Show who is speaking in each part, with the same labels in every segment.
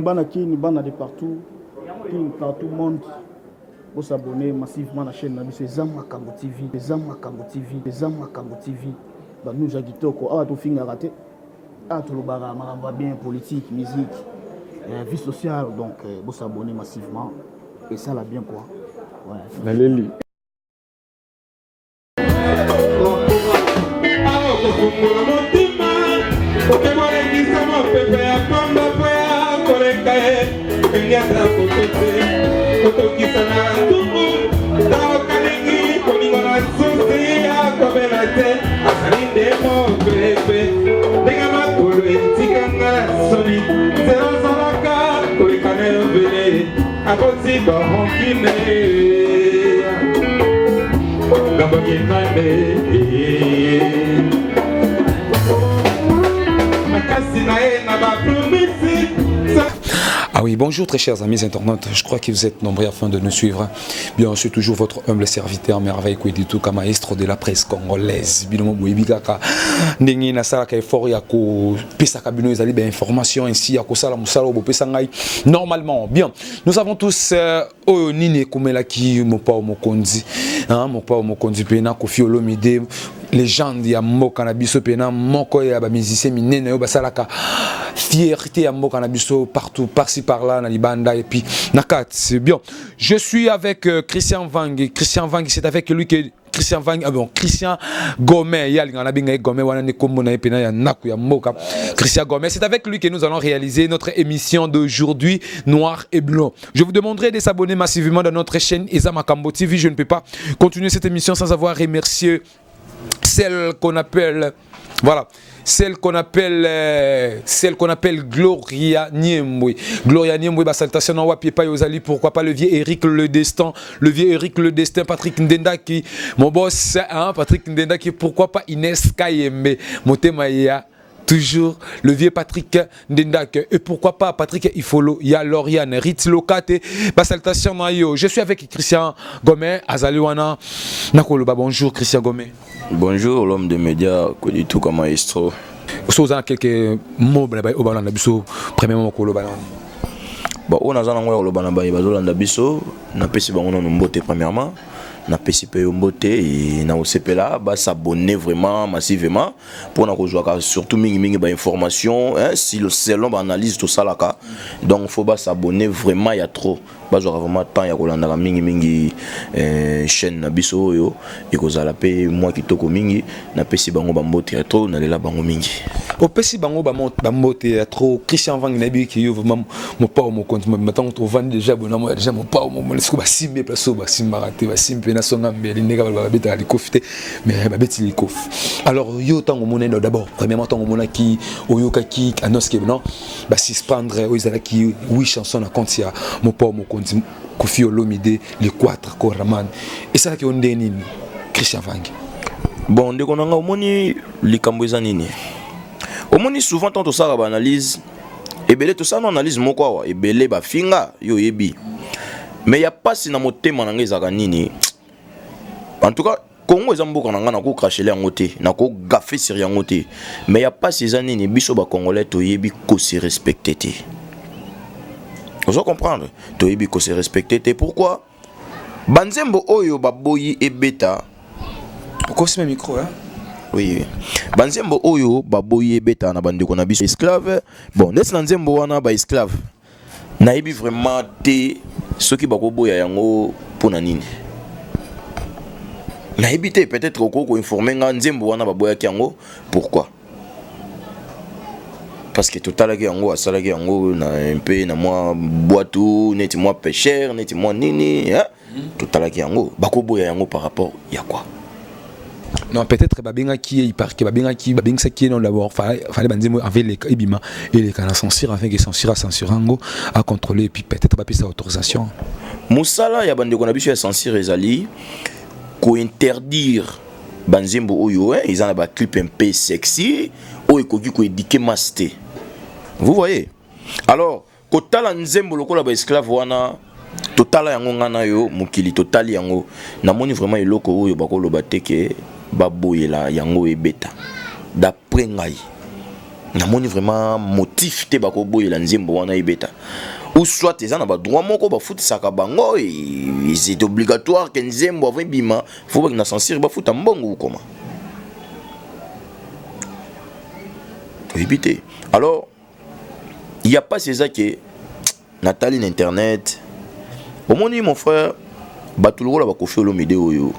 Speaker 1: Bana Kini, Bana de partout, Kini partout monde. Pour s'abonner massivement à la chaîne c'est Zamakambo TV, Zamakambo TV, Zamakambo TV. Bah nous j'ai dit quoi, tout fin raté. Tout le bara, va bien politique, musique, vie sociale, donc pour s'abonner massivement et ça l'a bien quoi. Ouais.
Speaker 2: Naléli.
Speaker 3: Ah oui, bonjour très chers amis internautes, je crois que vous êtes nombreux afin de nous suivre. Bien, je suis toujours votre humble serviteur, merveille Koueditou, maestro de la presse congolaise. Normalement, bien, nous avons tous Nini Koumelaki, Mopa Mokondi, Mopa Mokondi, Pena, Kofi Olomide, légende ya mboka na biso pena moko ya ba musicien minene yo basalaka fierté ya mboka na biso partout par-ci par-là na libanda et puis nakat c'est bien. Je suis avec Christian Vang. Christian Vang, c'est avec lui que Christian Vang, Christian Gomé, ya linga na binga Gomé wana ne kombo na pena ya naku ya mboka. Christian Gomé, c'est avec lui que nous allons réaliser notre émission d'aujourd'hui Noir et Blanc. Je vous demanderai de s'abonner massivement dans notre chaîne Zamakambo TV. Je ne peux pas continuer cette émission sans avoir remercié celle qu'on appelle, voilà, celle qu'on appelle Gloria Niembwe. Gloria Niembwe, bah salutation en wapi pa yozali, pourquoi pas le vieux Eric Le Destin, Patrick Ndenda qui, mon boss, Patrick Ndenda qui, pourquoi pas Inès Kayembe, Motemaya. Toujours le vieux Patrick Ndendak. Et pourquoi pas Patrick Ifolo, ya Lauriane, Ritz Lokate, salutation Mayo. Je suis avec Christian Gomé, Azaliwana. Nakoloba, bonjour Christian Gomé.
Speaker 4: Bonjour l'homme de médias, Koueditou comme maestro.
Speaker 3: Vous avez quelques mots au Balanda Bisso, premièrement Koloba.
Speaker 4: Bon, on a un peu de biso, na pesi bango no mbote premièrement. Na PCP Mbote et na OCPLA bah s'abonner vraiment massivement pour na rejoindre surtout mingi ba information si le selon ba analyse tout ça là ka donc faut pas s'abonner vraiment il y a trop bah j'aurai vraiment temps ya kolanda mingi chaîne na biso yo et kozala pe moi qui toko mingi na pesi bango ba Mbote trop na lela bango mingi
Speaker 3: au pesi bango ba Mbote trop Christian Vang na bi ki yo vraiment mo pa mo compte maintenant on vend déjà bonnement déjà mo pa mo le ba simbe place ba simbarate ba simbe na songa mbeli nega ba beta li kofite mais ba beti li kof alors yo tango monene d'abord premièrement tango mona ki oyoka ki anoske non ba suspendre o izala ki 8 chansons na compte ya mo pa mo compte Kofi Olomide les 4 Koraman et ça qui on nini Christian Vang
Speaker 4: bon ndeko nanga omoni likambo ezanini omoni souvent tant ça ba analyse et belé tout ça non analyse moko wa et belé ba finga yo yebi mais y a pas si na motema nanga ezaka nini. En tout cas, Congo est mboka nanga na ko cracher yango te, na ko gaffer sur yango te. Mais y a pas ces années ni biso ba congolais to yebi ko se respecter te. Vous comprendre? To yebi ko se respecter te. Pourquoi? Banzembo oyo baboyi e beta.
Speaker 3: Pourquoi c'est le micro hein?
Speaker 4: Oui. Banzembo oyo baboyi e beta na bandeko na biso esclave. Bon, nest nzembo wana ba esclave. Na yebi vraiment te ceux qui bako boya yango pona nini. Na évité peut-être ko informer nga nzembo wana baboya yango pourquoi parce que total ki yango asala ki yango na un peu na moi boitou neti moi pêcheur neti moi nini hein total ki yango bako boya yango par rapport ya quoi
Speaker 3: non peut-être babinga qui par que babinga ça qui non d'abord fallait banzemo avec les ibima et les canaux censure afin que censurango à contrôler et puis peut-être pas sa autorisation
Speaker 4: musala ya bande ko na biso ya censure ezali ko interdire banzembo oyo ils ont un clip un peu sexy oyo ko éduquer masté vous voyez alors ko tala nzembo lokola ba esclave wana totala yango ngana yo mukili totali yango namoni vraiment eloko oyo bakolo bateke baboyela yango ebeta d'après ngai namoni vraiment motif te bakoboyela nzembo wana ebeta ou soit eza na badroit moko bafutisaka bango et c'est obligatoire que nzembo avant bima faut pas na censure bafuta mbongo ou comment éviter. Alors il y a pas ces que Nathalie l'internet au moni mon frère batuloko ba Koffi Olomide oyo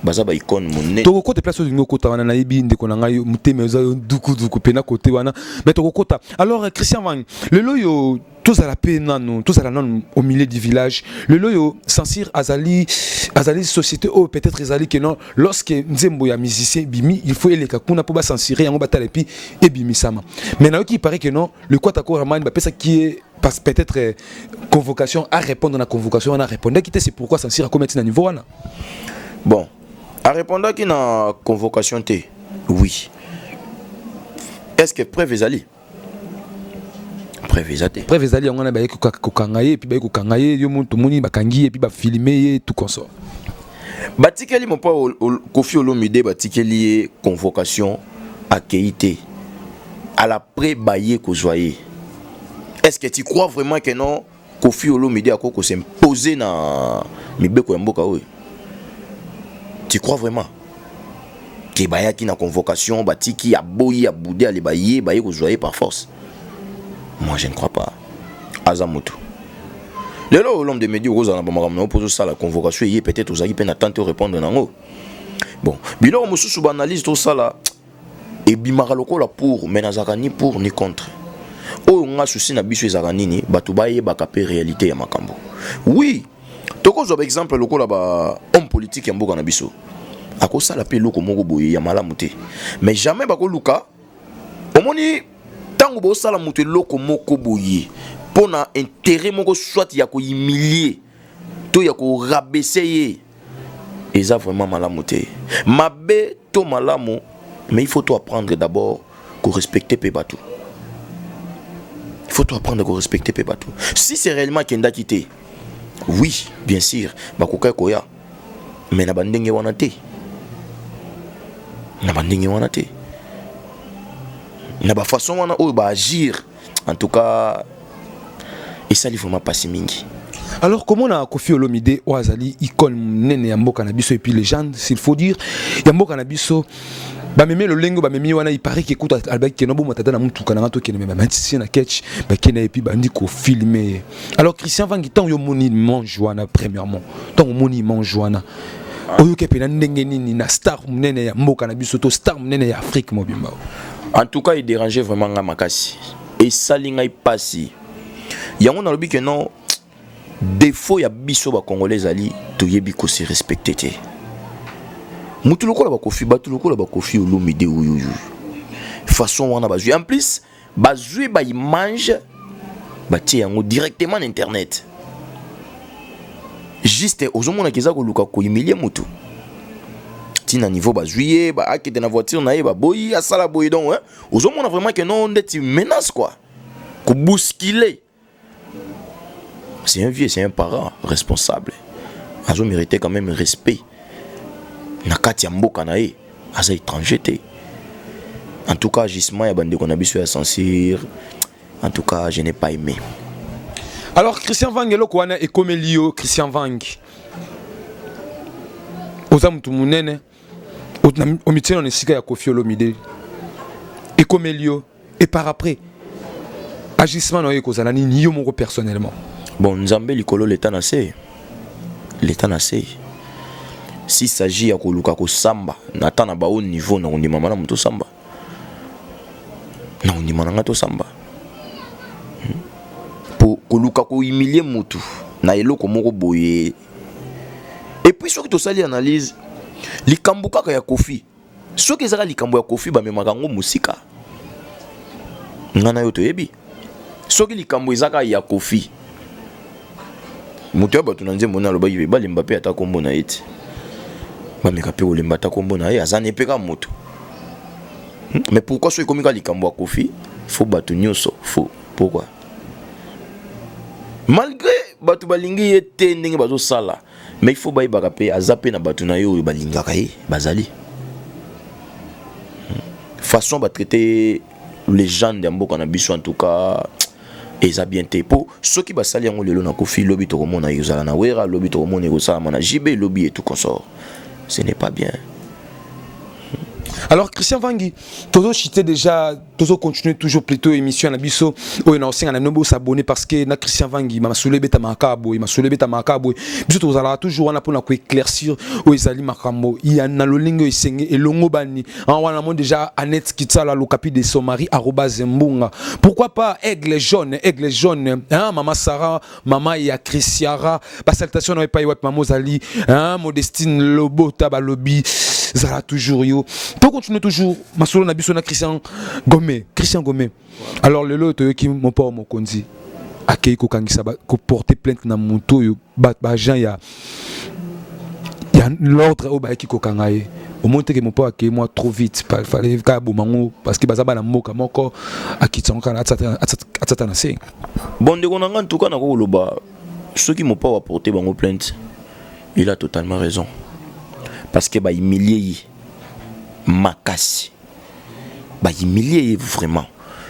Speaker 4: baza ba icône monnaie
Speaker 3: to côté place de ngoko wana na yebi ndeko na ngai muteme za duku pena côté wana mais to kota. Alors Christian Vang le loyo tous à la peine non tous à la non au milieu du village le loyo censir azali société ou peut-être azali que non lorsque nzembo ya musicien bimi il faut les kakuna pour ba censurer yango batale puis et bimi sama mais na qui paraît que non le quoi ta ramane ba pesa qui est parce peut-être convocation à répondre à la convocation on a répondu qui c'est pourquoi censurer à commettre à niveau wana
Speaker 4: bon à répondre qui na convocation té oui est-ce que preuve ezali
Speaker 3: preuve ezali on a ba ko kangaye puis ba ko kangaye yo muntu moni bakangi et puis ba filmer tout consort
Speaker 4: batikeli mon pas Koffi Olomide batikeli convocation à Keité à la pré-baillé ko joyer. Est-ce que tu crois vraiment que non Koffi Olomide a ko s'imposer na mibeko ya mboka oyo? Tu crois vraiment que baya ki na convocation batiki a boyi a boudé a baillé ko joyer par force? Moi je ne crois pas. Azamutu. Le là l'homme de médias rosa na bamara pour ça la convocation est peut-être aux amis peine attendre répondre nango. Bon, bilo mususu banalise tout ça là et bimara lokola pour menazaka ni pour ni contre. O nga souci na biso ezaka nini batu baye bakape réalité ya makambo. Oui, toko zo exemple lokola ba homme politique ya mboka na biso. Akosa la pe loko moko boye ya malamu te. Mais jamais bako luka. Omoni tango bo sala mutu loko moko boye pour na intérêt moko soit ya ko humilier to ya ko rabaisser eza vraiment malamu te. Mabe to malamu mais il faut tout apprendre d'abord qu'on respecte Pébatou. Il faut tout apprendre qu'on respecte Pébatou. Si c'est réellement Kenda quitté, oui, bien sûr, bakoka koya. Mais na bandenge wana te. Na bandenge wana te. Na ba façon wana o ba agir. En tout cas, et ça il faut vraiment passer mingi.
Speaker 3: Alors comment on a Koffi Olomide ou azali icône nene ya mboka na biso et puis légende s'il faut dire ya mboka na biso ba meme le lengo ba meme wana il paraît que écoute albaki que no bo matata na mutu kana to kene ba matisi na catch ba kene et puis ba ndiko filmer. Alors Christian Vang tant yo moni manjoana premièrement tant moni manjoana oyo ke pena ndenge nini na star nene ya mboka na biso to star nene ya Afrique mobimba.
Speaker 4: En tout cas il dérangeait vraiment nga makasi et ça linga ipasi yango na lobi que non défaut ya biso ba congolais ali to yebi ko se respecter te mutu lokola ba Koffi batu lokola ba Koffi Olomide oyo façon wana ba jouer en plus ba jouer ba image ba tie yango directement na internet juste ozomona kiza ko luka ko humilier mutu tina niveau ba jouer ba akete na voiture na ye ba boyi asala boyi donc ozomona vraiment que non ndeti menace quoi ko bousculer. C'est un vieux, c'est un parent responsable. Azo mérité quand même respect. Nakati mboka na ye, aza étranger te. En tout cas, gisement ya bande qu'on a biso ya censure. En tout cas, je n'ai pas aimé.
Speaker 3: Alors Christian Vang eloko wana ekomelio Christian Vang. Oza mutu munene. Omitien on esika ya Koffi Olomide. Ekomelio et par après agissement na yeko zala ni yo moko personnellement.
Speaker 4: Bon, Nzambe likolo l'état nassé. L'état nassé. S'il s'agit ya koluka ko samba, nata na ba haut niveau na ondima mana muto samba. Na ondima na to samba. Pour koluka ko humilier mutu na eloko moko boye. Et puis soki to sali analyse, likambo kaka ya Koffi. Soki ezaka likambo ya Koffi ba memaka ngo musika. Ngana yo to yebi. Soki likambo ezaka ya Koffi. Mutu ya batu na nzembo na loba yibe ba Mbappé ata kombo na eti. Ba meka pe olemba ata kombo na ye azane peka mutu. Mais pourquoi soki komika likambo ya Koffi? Faut batu nyoso, faut. Pourquoi? Malgré batu balingi ye te ndenge bazo sala, mais il faut ba yibaka pe azape na batu na yo balingaka ye bazali. Façon ba traiter légende ya mboka na biso en tout cas eza bien te po soki basali yango lelo na kofi lobi tokomona yozala na wera lobi tokomona ekosala na jibe lobi et tout consort ce n'est pas bien.
Speaker 3: Alors Christian Vangi, toujours chité déjà, toujours continuer toujours plutôt émission à Nabiso, où il a aussi un nombre s'abonner parce que na Christian Vangi m'a soulevé ta makabo, il m'a soulevé ta makabo. Biso tozala toujours on a pour na ko éclaircir où ezali makambo, il y a na lolingo isenge et longo bani. En wana mon déjà Annette Kitsala lo capi de son mari @mbunga. Pourquoi pas aigle jaune, hein maman Sarah, maman ya Christiara, ba salutation na pa yot maman Zali, hein Modestine Lobo tabalobi. Zala toujours yo. To continue toujours masolo na biso na Christian Gomé. Alors le lot qui mon pas mon konzi. Akei ko kangisa ko porter plainte na moto yo ba gens ya l'ordre au ba ki ko kangaye. Au moins que mon pas akei moi trop vite fallait ka bomango parce que bazaba na moka moko akitsonka na atata na se.
Speaker 4: Bon de konanga en tout cas na ko loba ceux qui m'ont pas apporté bango plainte. Il a totalement raison. Parce que bah humilié makasi bah humilié vraiment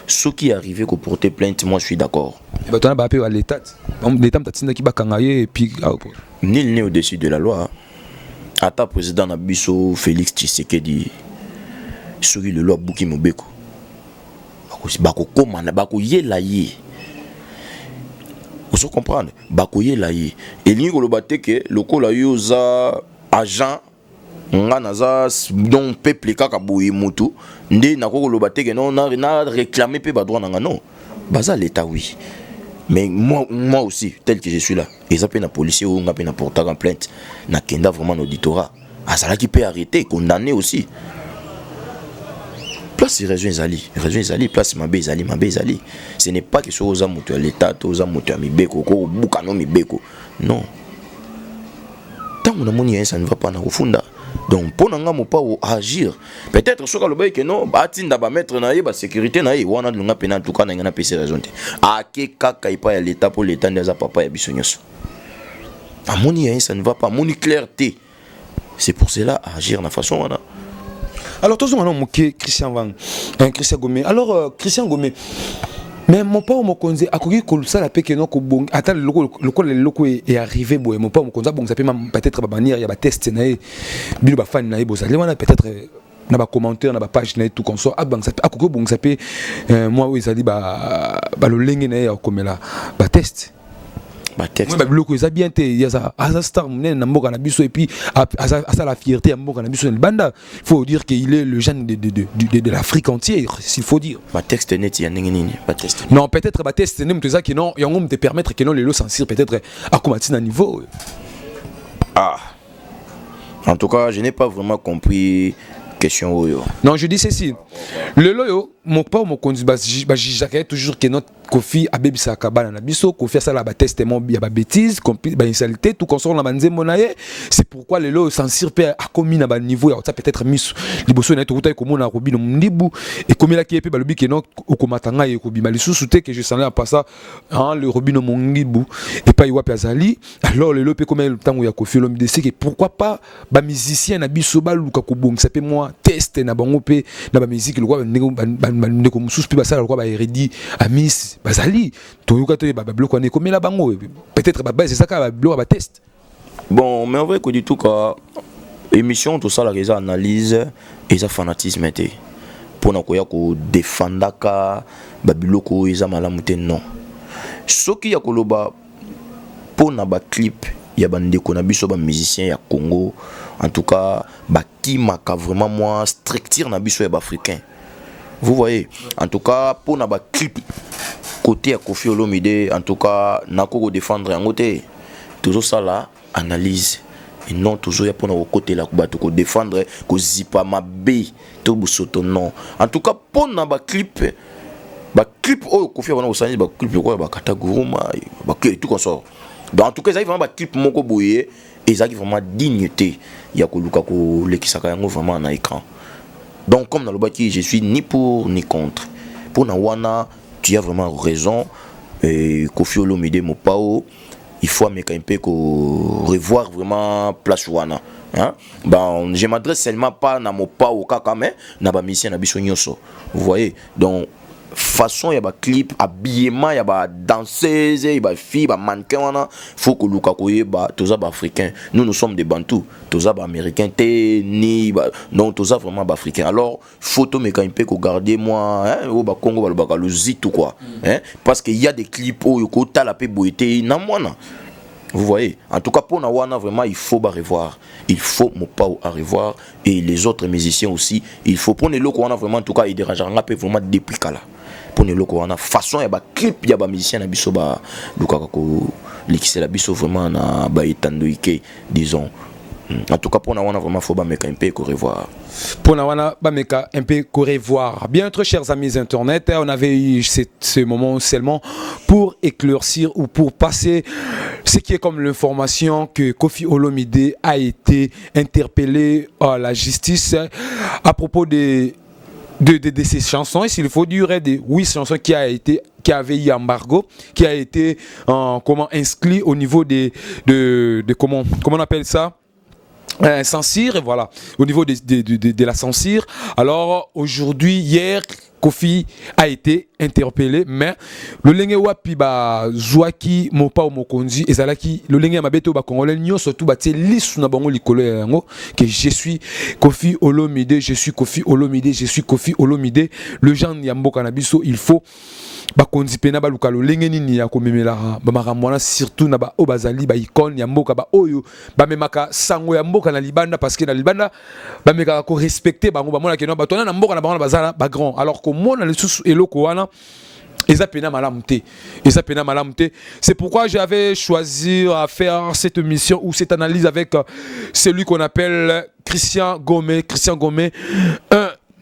Speaker 4: ce qui est arrivé qu'on porter plainte moi je suis d'accord
Speaker 3: bah tu as pas appelé à l'état t'attends qui ba kangaye et puis
Speaker 4: nul n'est au-dessus de la loi ata président Nabiso Félix Tshisekedi soki le loi buki mobeko bako komana bako yela ye vous comprendre bako yela ye et lingi ko lobate ke lokola yoza agent nga naza donc peuple kaka boye mutu nde nakoko loba teke non na réclamer pe ba droit nanga non baza l'état oui mais moi aussi tel que je suis là ils appellent la policier ou nga pe na porter en plainte na kenda vraiment auditorat azala qui peut arrêter condamner aussi place raison ezali place mabe ezali ce n'est pas que so oza mutu à l'état to oza mutu à mibeko ko bukano mibeko non tant on a moni ça ne va pas na kufunda. Donc pour nanga mo pas agir peut-être soka loba que non batinda ba mettre na ye ba sécurité na ye wana lunga pena en tout cas na PC raison te ake kaka ipa ya l'état pour l'état ndeza papa ya bisonyos amoni ya ça ne va pas moni clarté c'est pour cela agir na façon wana.
Speaker 3: Alors tous on a Christian Van Christian Gomé alors Christian Gomé mais mon père mon konzi akoki ko sala pe que non ko bon attends le loko est arrivé boy mon père mon konza bon ça peut peut-être ba banir ya ba test na bilo ba fan na e bozali wana peut-être na ba commentaire na ba page na tout comme ça akoki bon ça peut moi oui ça dit ba lo lenge na ya komela ba test
Speaker 4: texte
Speaker 3: ba biloko eza bien te ya za star mnen na mboka na biso et puis à la fierté ya mboka na biso le banda il faut dire qu'il est le jeune de l'Afrique entière s'il faut dire
Speaker 4: ba texte net ya nini ba texte
Speaker 3: non peut-être ba texte nem ça que non yango me permettre que non les lo censure peut-être à combattre à niveau
Speaker 4: en tout cas je n'ai pas vraiment compris question oyo.
Speaker 3: Non je dis ceci le loyo mon pas mon conduit ba toujours que notre Kofi abebisa kabana na biso Kofi ça la ba testament ya ba bêtise ba insalité tout consort na banzembo na ye c'est pourquoi le lo censure pe a commis na ba niveau ya ça peut-être mis liboso na to utai ko mona robino mundibu et comme la qui pe ba lobi que non okomatanga ye ko bima lisusu te que je s'en pas ça le robino mundibu et pas iwa pe azali alors le lo pe comme le temps ya Kofi l'homme de que pourquoi pas ba musicien na biso ba luka ko bongisa pe moi test na bango pe na ba musique le quoi ndeko mususu pe ba sala le quoi ba héredi à miss bazali toyoka to ba bloc on est comme la bango peut-être ba c'est ça ka ba bloc ba test
Speaker 4: bon mais on va que du tout ka émission tout ça la raison analyse et ça fanatisme était pour na koya ko défendaka ba biloko eza malamu te non soki ya koloba pour na ba clip ya bandeko na biso ba musicien ya Congo en tout cas ba qui maka vraiment moi structure na biso ya ba africain vous voyez en tout cas pour na ba clip côté à Kofi Olomide en tout cas nako défendre en côté toujours ça là analyse et non toujours ya pour na côté là ko défendre ko zipa mabe to busoto non en tout cas pour na ba clip oh Kofi wana osani ba clip ko ba kataguruma ba tout comme ça donc en tout cas ça vraiment ba clip moko boye et ça qui vraiment dignité ya ko luka ko lekisaka yango vraiment na écran donc comme dans le bâti je suis ni pour ni contre pour na wana tu as vraiment raison et Kofi Olomide Mopao il faut un peu revoir vraiment place wana hein bon je m'adresse seulement pas na Mopao kaka mais na ba mission na biso nyonso vous voyez donc façon ya ba clip habillement ya ba danseuse ya ba fille ba mannequin wana faut que luka koyeba toza ba africain nous sommes des bantous toza ba américain te ni ba non toza vraiment ba africain alors photo mécanique ko garder moi hein au ba Congo ba ba luzitu quoi hein parce que il y a des clips où ko tala pe boité na mwana. Vous voyez, en tout cas pour Nawana vraiment il faut revoir, il faut Mopao à revoir et les autres musiciens aussi, il faut pour les locaux on a vraiment en tout cas il dérangera vraiment depuis là. Pour les locaux on a façon il y a ba clip il y a ba musicien na biso ba lukaka ko likise la biso vraiment na ba etandoike disons. En tout cas pour Nawana vraiment faut ba meka un peu ko revoir.
Speaker 3: Pour Nawana Bameka un peu revoir. Bien très chers amis internet, on avait eu ce moment seulement pour éclaircir ou pour passer ce qui est comme l'information que Koffi Olomide a été interpellé à la justice à propos de ces chansons. Et s'il faut dire des 8 chansons qui avaient eu embargo, qui a été inscrit au niveau de comment on appelle ça, censure, et voilà, au niveau de la censure. Alors aujourd'hui, hier, Koffi a été interpellé, mais le lenge wapi ba zwaki mopa mokonzi ezalaki le lenge mabeto ba congolais nyo surtout ba tie lisu na bango likolo yango que je suis Koffi Olomide, je suis Koffi Olomide, je suis Koffi Olomide, le genre ya mboka na biso il faut ba konzi pena ba luka lo lenge nini ya komemela ba makamwana surtout na ba obazali ba icône ya mboka ba oyo ba memaka sango ya mboka na libanda parce que na libanda ba meka ko respecter bango ba mona keno ba tona na mboka na bango bazala ba grand alors que mona le sous eloko wana eza pena malamte. C'est pourquoi j'avais choisi à faire cette mission ou cette analyse avec celui qu'on appelle Christian Gomé,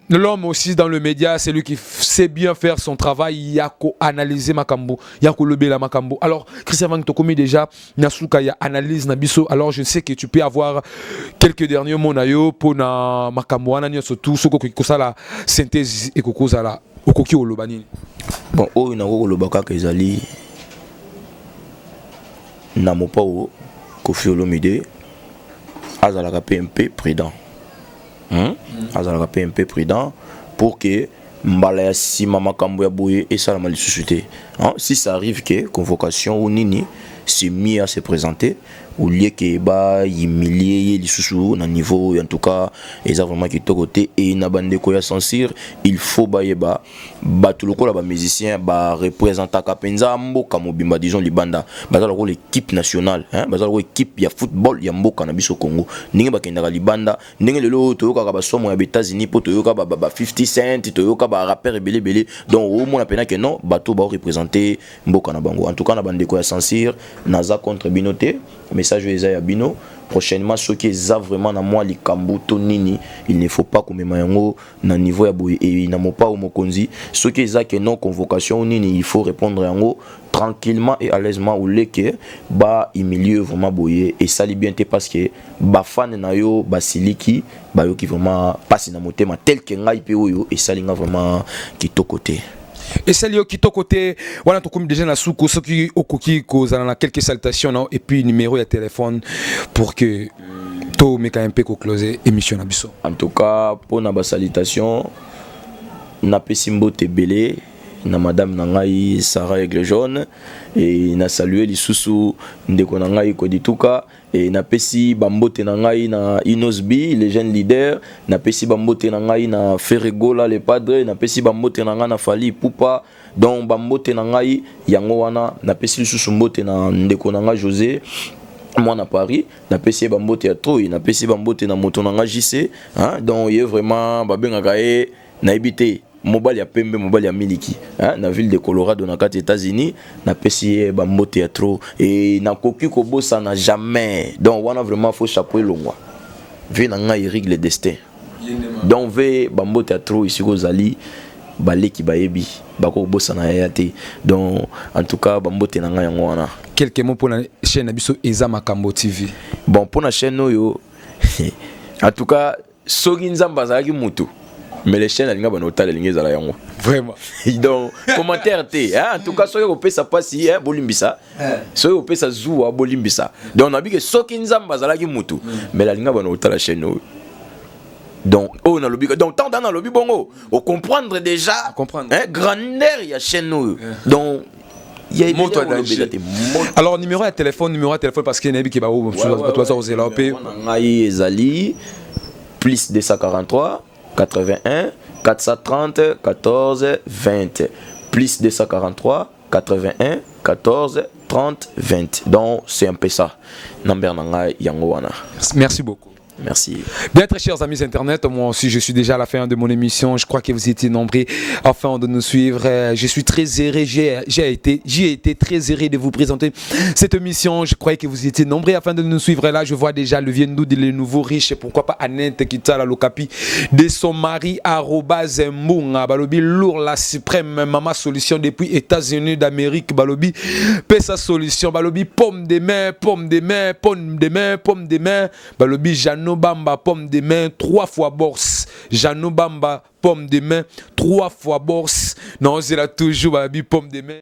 Speaker 3: l'homme aussi dans le média, c'est lui qui sait bien faire son travail. Il y a qu'à analyser Makambo, il y a qu'à lever la Makambo. Alors, Christian Van Tokomi déjà, Nasuka, il y a analyse Nabiso. Alors, je sais que tu peux avoir quelques derniers mots nayo pour na Makambo, ananyo surtout, ce que ça la synthèse et que ça la okoki olobani.
Speaker 4: Bon, oh, na olobaka kezali na mopao Koffi Olomide azalaka PMP prudent. Azalaka PMP prudent pour que mbala ya sima makambo ya boye et ça la malisusuté. Si ça arrive que convocation ou nini c'est mis à se présenter au lieu que ba humilier les sous na niveau en tout cas ils ont vraiment qui to côté et na bande ko ya censure il faut ba yeba ba tout le ko la ba musicien ba représenter ka penza mboka mobimba disons libanda ba la ko l'équipe nationale ba la ko équipe ya football ya mboka na biso Congo ninge ba kenda ka libanda ninge lelo to yoka ba somo ya États-Unis po to yoka ba 50 cent to yoka ba rappeur belé donc au moins pena que non bateau ba représenter mboka na bango en tout cas na bande ko ya censure naza contre binoté message à Bino prochainement ceux qui ont vraiment na moi likambuto nini il ne faut pas comme mayango na niveau ya boye et na mo pas au mokonzi ceux qui ont que non convocation nini il faut répondre yango tranquillement et à l'aisement ou leke ba i milieu vraiment boye et ça li bien parce que ba fan na yo ba siliki ba yo qui vraiment passe na motema tel que ngai pe oyo et ça linga vraiment qui to côté.
Speaker 3: Et celle qui est côté, voilà, comme déjà na souko, ceux qui au coquille cause dans quelques salutations non? Et puis numéro de téléphone pour que tout me quand un peu closer émission abisso.
Speaker 4: En tout cas pour na salutation na pesimbo tebele na madame nangai Sarah Aigle Jaune et na saluer les sous ndeko nangai Kodituka et na pesi bambote nangai na Inosbi les jeunes leaders na pesi bambote nangai na Ferregola les padres na pesi bambote nangai na Fali Pupa donc bambote nangai yango wana na pesi sous mbote na ndeko nangai José moi na Paris na pesi bambote ya Troy na pesi bambote na moto nangai JC hein donc il est vraiment babengaka e na ebité mobile ya pembe mobile ya miliki hein na ville de Colorado na kati États-Unis na pesi bambote ya trop et na koki ko bossa na jamais donc wana vraiment faut chapeau longwa vi na nga Eric le destin donc ve bambote ya trop ici kozali baleki bayebi bako bossa na yate donc en tout cas bambote na nga yango wana
Speaker 3: quelques mots pour la chaîne abisso Eza Makambo TV.
Speaker 4: Bon pour la chaîne oyo en tout cas soki nzamba zalaki mutu mais les chaînes alinga banota les zala yango
Speaker 3: vraiment
Speaker 4: donc commentaire té hein en tout cas soki opé ça passe hein bolimbisa soki opé ça zuwa bolimbisa donc on a dit que soki nzamba zalaki mutu mais la linga banota la chaîne Donc, oh, dans le but, donc, tant dans le but, bon, on comprendre déjà,
Speaker 3: comprendre.
Speaker 4: hein, grandeur, il y a chaîne, nous. Donc, il y a
Speaker 3: Montre alors, numéro de téléphone, parce qu'il y a un qui va où,
Speaker 4: Ezali, plus 243, 81, 430, 14, 20. Plus 243, 81, 14, 30, 20. Donc, c'est un peu ça.
Speaker 3: Merci beaucoup.
Speaker 4: Merci.
Speaker 3: Bien, très chers amis Internet, moi aussi je suis déjà à la fin de mon émission. Je crois que vous étiez nombreux afin de nous suivre. Je suis très heureux, j'ai été très heureux de vous présenter cette émission. Je crois que vous étiez nombreux afin de nous suivre. Là, je vois déjà le Viendou, les nouveaux riches. Pourquoi pas Annette qui t'a la locapi de son mari @Mbunga Balobi lourd la suprême maman solution depuis États-Unis d'Amérique Balobi. Paix sa solution Balobi pomme de main, pomme de main, pomme de main, pomme de main Balobi Jano Bamba pomme de main 3 fois bourse. Jano Bamba pomme de main 3 fois bourse. Non, c'est là toujours Balobi pomme de main.